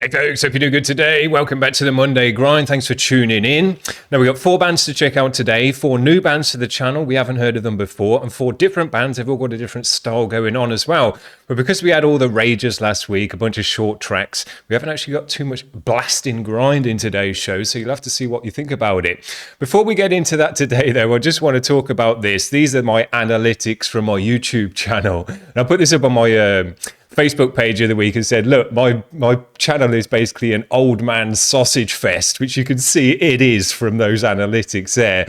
Hey folks, hope you're doing good today. Welcome back to the Monday Grind. Thanks for tuning in. Now we've got 4 bands to check out today, 4 new bands to the channel. We haven't heard of them before, and 4 different bands. They've all got a different style going on as well. But because we had all the rages last week, a bunch of short tracks, we haven't actually got too much blasting grind in today's show, so you'll have to see what you think about it. Before we get into that today though, I just want to talk about this. These are my analytics from my YouTube channel. And I put this up on my Facebook page of the week and said, look, my channel is basically an old man sausage fest, which you can see it is from those analytics there.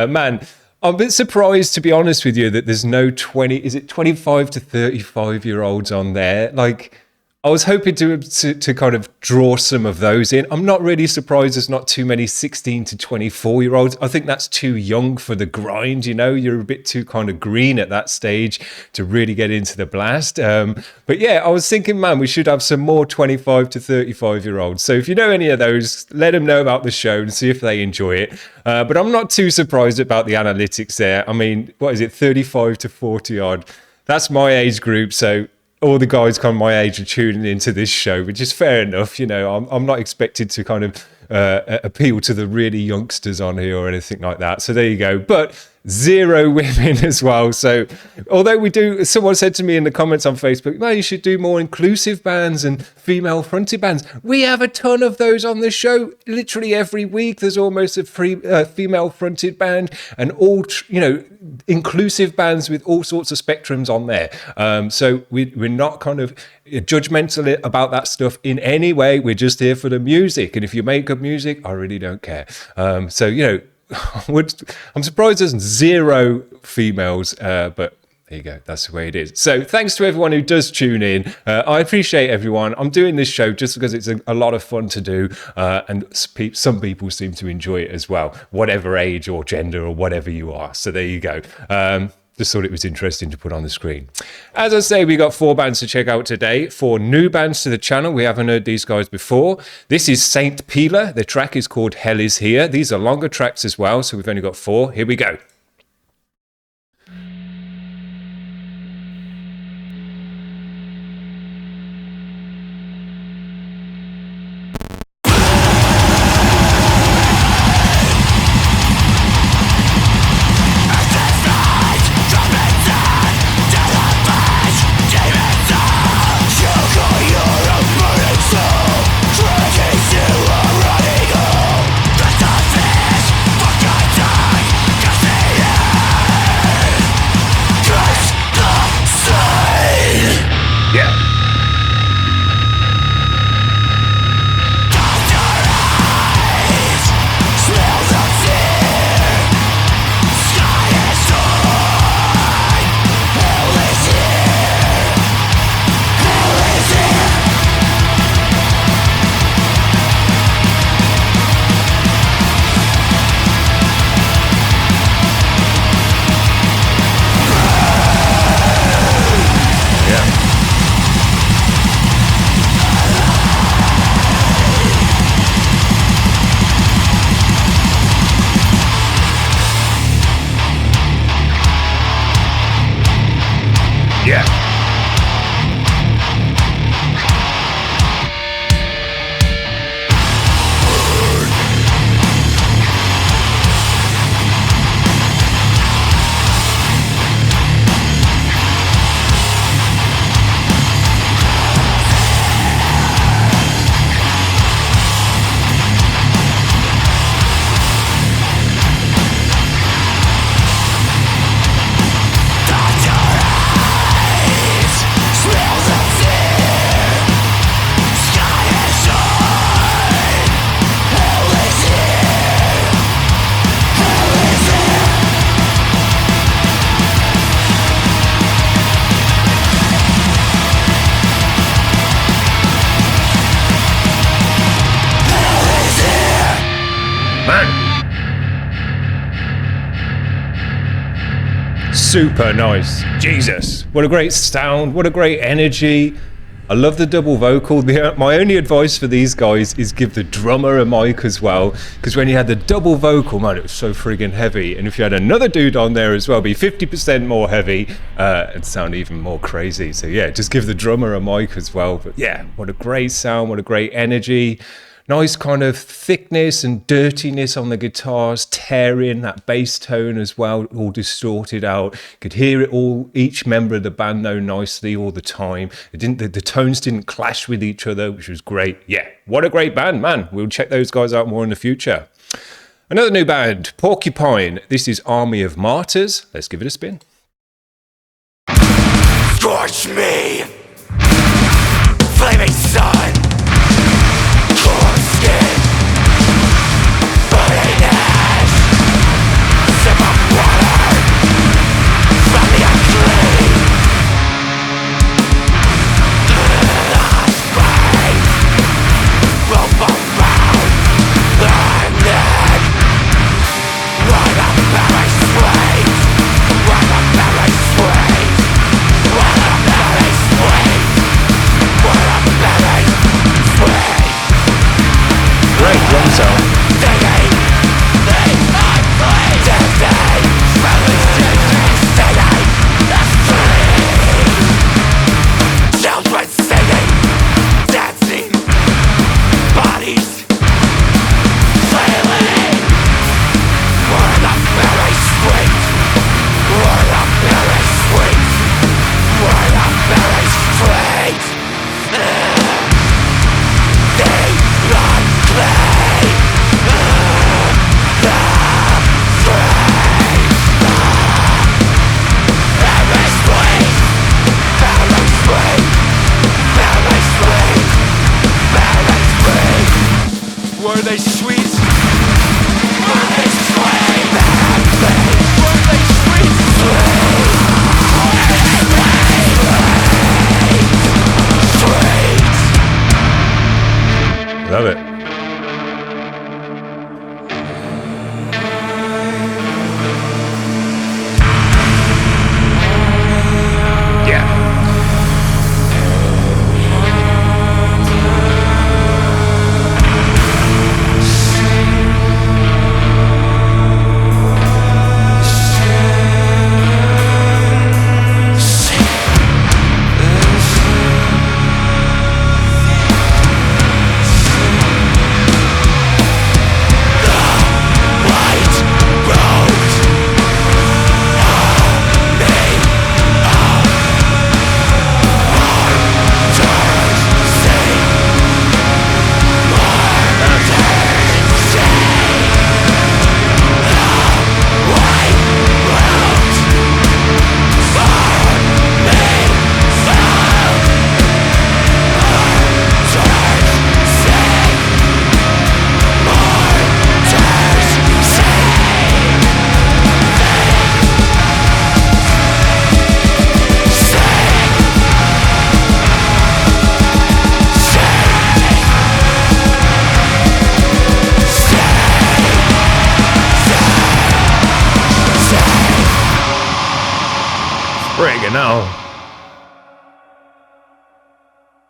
Man, I'm a bit surprised, to be honest with you, that there's no 25 to 35 year olds on there. Like, I was hoping to kind of draw some of those in. I'm not really surprised there's not too many 16 to 24 year olds. I think that's too young for the grind, you know. You're a bit too kind of green at that stage to really get into the blast. But yeah, I was thinking, man, we should have some more 25 to 35 year olds. So if you know any of those, let them know about the show and see if they enjoy it. But I'm not too surprised about the analytics there. I mean, what is it, 35 to 40 odd? That's my age group, so all the guys kind of my age are tuning into this show, which is fair enough. You know, I'm not expected to kind of appeal to the really youngsters on here or anything like that. So there you go. But 0 women as well. So although we do, someone said to me in the comments on Facebook, well, you should do more inclusive bands and female fronted bands. We have a ton of those on the show. Literally every week there's almost a female fronted band, and all, you know, inclusive bands with all sorts of spectrums on there. So we're not kind of judgmental about that stuff in any way. We're just here for the music. And if you make good music, I really don't care. So, you know, I'm surprised there's 0 females, but there you go. That's the way it is. So thanks to everyone who does tune in. I appreciate everyone. I'm doing this show just because it's a lot of fun to do, and some people seem to enjoy it as well, whatever age or gender or whatever you are. So there you go. Just thought it was interesting to put on the screen. As I say, we got 4 bands to check out today, 4 new bands to the channel. We haven't heard these guys before. This is Saintpeeler. The track is called Hell Is Here. These are longer tracks as well, so we've only got 4. Here we go. Super nice. Jesus, what a great sound, what a great energy. I love the double vocal. My only advice for these guys is give the drummer a mic as well, because when you had the double vocal, man, it was so friggin' heavy. And if you had another dude on there as well, be 50% more heavy, it'd sound even more crazy. So yeah, just give the drummer a mic as well. But yeah, what a great sound, what a great energy. Nice kind of thickness and dirtiness on the guitars, tearing that bass tone as well, all distorted out. Could hear it all, each member of the band though nicely all the time. The tones didn't clash with each other, which was great. Yeah, what a great band, man. We'll check those guys out more in the future. Another new band, Porcupine. This is Army of Martyrs. Let's give it a spin. Scorch me, flaming sun. Were they sweet? Were they sweet? Were they sweet? Sweet. Love it.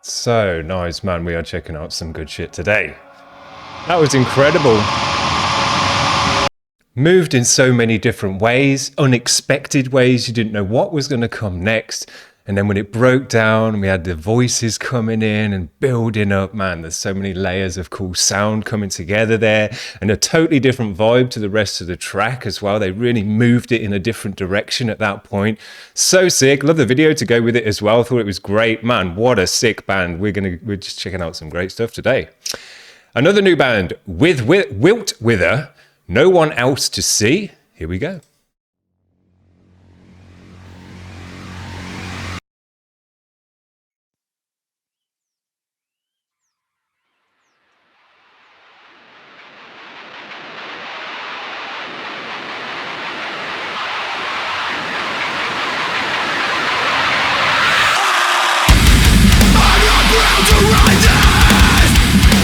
So nice, man. We are checking out some good shit today. That was incredible. Moved in so many different ways, unexpected ways. You didn't know what was going to come next. And then when it broke down, we had the voices coming in and building up. Man, there's so many layers of cool sound coming together there, and a totally different vibe to the rest of the track as well. They really moved it in a different direction at that point. So sick. Love the video to go with it as well. Thought it was great. Man, what a sick band. We're just checking out some great stuff today. Another new band with Wiltwither, No One Else to See. Here we go.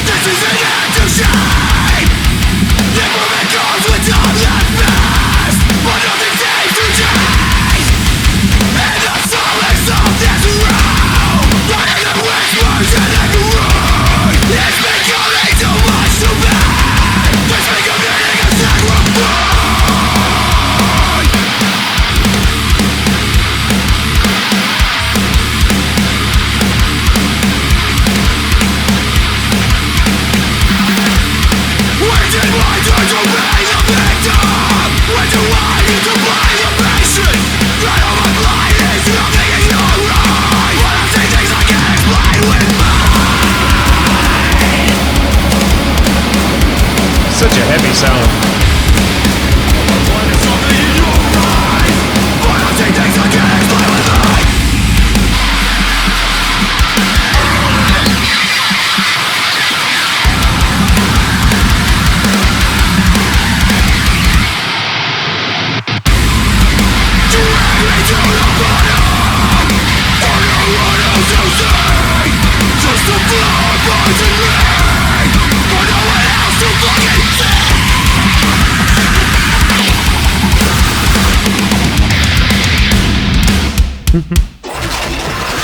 This is an end to shame. Never comes with all that past. sound.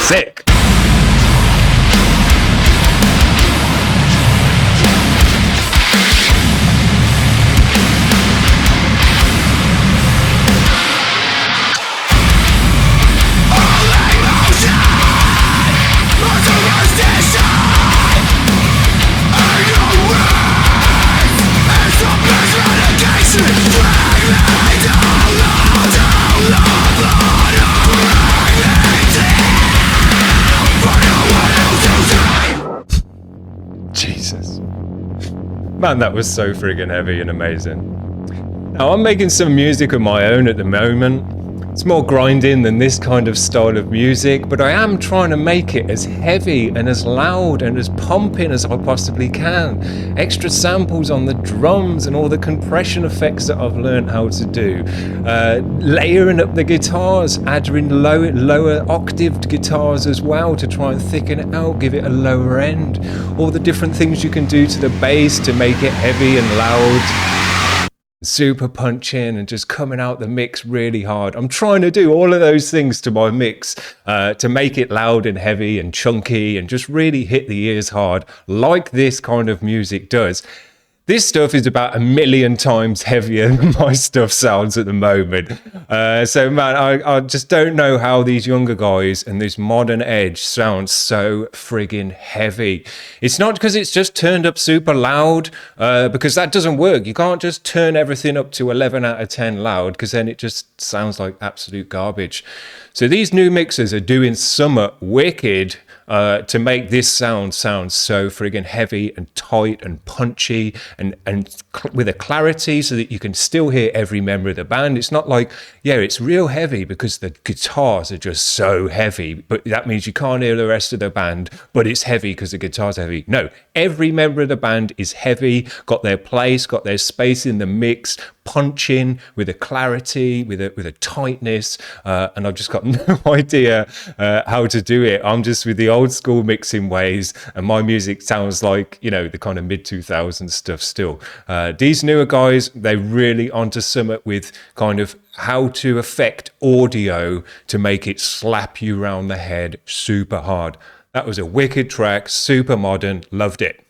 Sick. Jesus. Man, that was so friggin' heavy and amazing. Now, I'm making some music of my own at the moment. It's more grinding than this kind of style of music, but I am trying to make it as heavy and as loud and as pumping as I possibly can. Extra samples on the drums and all the compression effects that I've learned how to do. Layering up the guitars, adding lower octaved guitars as well to try and thicken it out, give it a lower end. All the different things you can do to the bass to make it heavy and loud. Super punching and just coming out the mix really hard. I'm trying to do all of those things to my mix to make it loud and heavy and chunky and just really hit the ears hard like this kind of music does. This stuff is about 1,000,000 times heavier than my stuff sounds at the moment. So man, I just don't know how these younger guys and this modern edge sounds so friggin' heavy. It's not because it's just turned up super loud, because that doesn't work. You can't just turn everything up to 11 out of 10 loud, because then it just sounds like absolute garbage. So these new mixers are doing something wicked to make this sound so friggin' heavy and tight and punchy and with a clarity so that you can still hear every member of the band. It's not like, yeah, it's real heavy because the guitars are just so heavy, but that means you can't hear the rest of the band, but it's heavy because the guitar's heavy. No, every member of the band is heavy, got their place, got their space in the mix, punching with a clarity, with a tightness, and I've just got no idea how to do it. I'm just with the old school mixing ways, and my music sounds like, you know, the kind of mid-2000s stuff still. These newer guys, they're really onto something with kind of how to affect audio to make it slap you round the head super hard. That was a wicked track, super modern, loved it.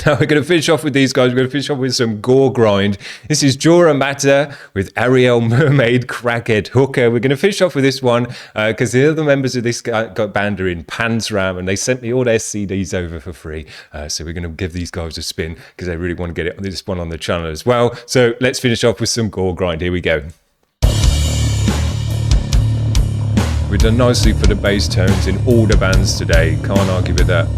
Now we're going to finish off with these guys. We're going to finish off with some gore grind. This is DURAMATER with Arielle, Mermaid, Crackhead, Hooker. We're going to finish off with this one because the other members of this band are in Pansram and they sent me all their CDs over for free. So we're going to give these guys a spin because they really want to get this one on the channel as well. So let's finish off with some gore grind. Here we go. We've done nicely for the bass tones in all the bands today. Can't argue with that.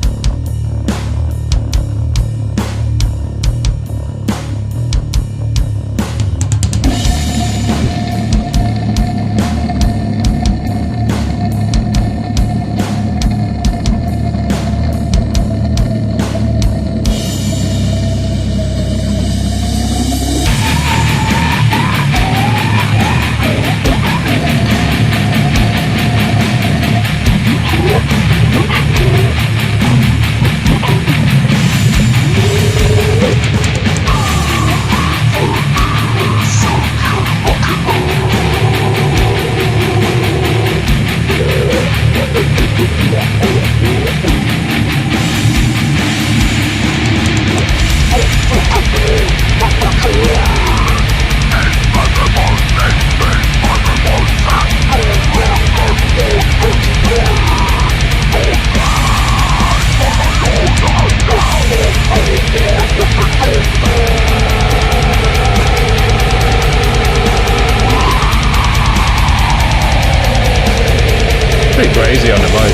Crazy on the mic.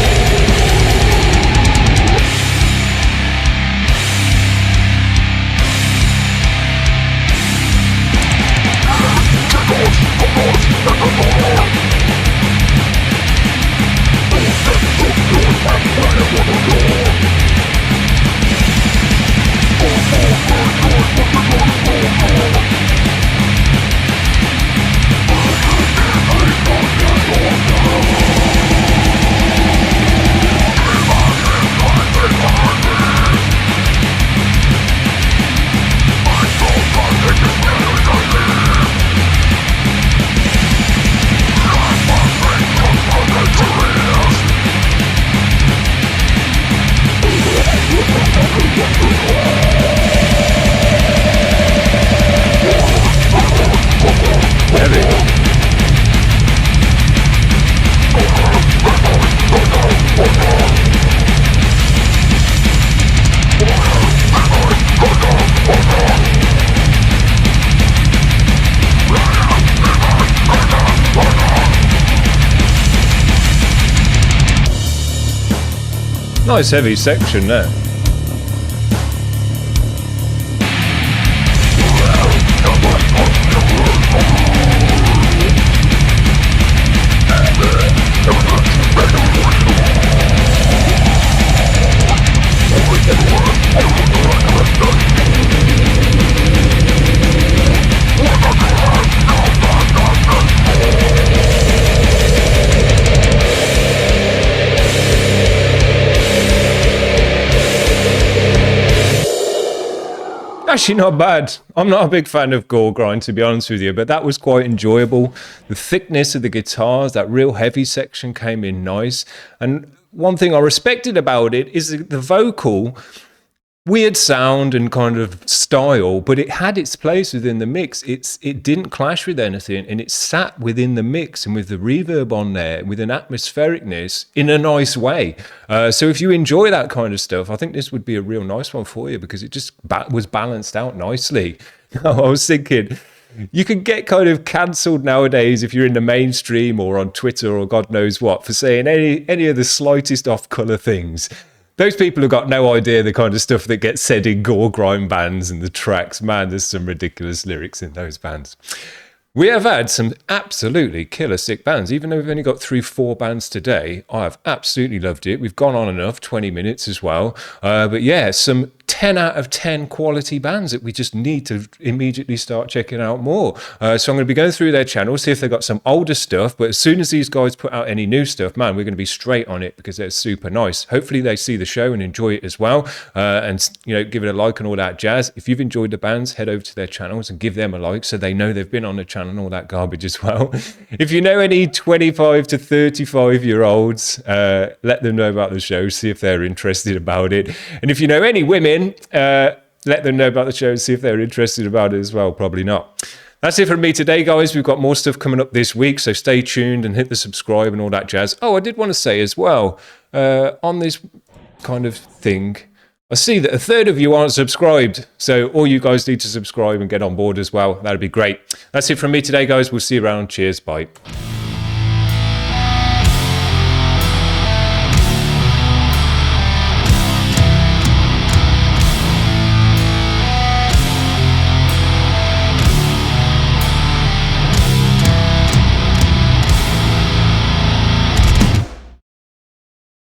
Nice heavy section there. Actually not bad. I'm not a big fan of gore grind, to be honest with you, but that was quite enjoyable. The thickness of the guitars, that real heavy section came in nice. And one thing I respected about it is the vocal, weird sound and kind of style, but it had its place within the mix. It didn't clash with anything, and it sat within the mix and with the reverb on there with an atmosphericness in a nice way. So if you enjoy that kind of stuff, I think this would be a real nice one for you, because it just was balanced out nicely. I was thinking, you can get kind of cancelled nowadays if you're in the mainstream or on Twitter or God knows what for saying any of the slightest off-colour things. Those people have got no idea the kind of stuff that gets said in gore grind bands and the tracks. Man, there's some ridiculous lyrics in those bands. We have had some absolutely killer sick bands. Even though we've only got through 4 bands today, I have absolutely loved it. We've gone on enough, 20 minutes as well. But yeah, some 10 out of 10 quality bands that we just need to immediately start checking out more. So I'm going to be going through their channel, see if they've got some older stuff. But as soon as these guys put out any new stuff, man, we're going to be straight on it because they're super nice. Hopefully they see the show and enjoy it as well. And, you know, give it a like and all that jazz. If you've enjoyed the bands, head over to their channels and give them a like so they know they've been on the channel and all that garbage as well. If you know any 25 to 35 year olds, let them know about the show, see if they're interested about it. And if you know any women, let them know about the show and see if they're interested about it as well. Probably not. That's it from me today, guys. We've got more stuff coming up this week, so stay tuned and hit the subscribe and all that jazz. Oh, I did want to say as well, on this kind of thing, I see that a third of you aren't subscribed, so all you guys need to subscribe and get on board as well. That'd be great. That's it from me today, guys. We'll see you around. Cheers. Bye.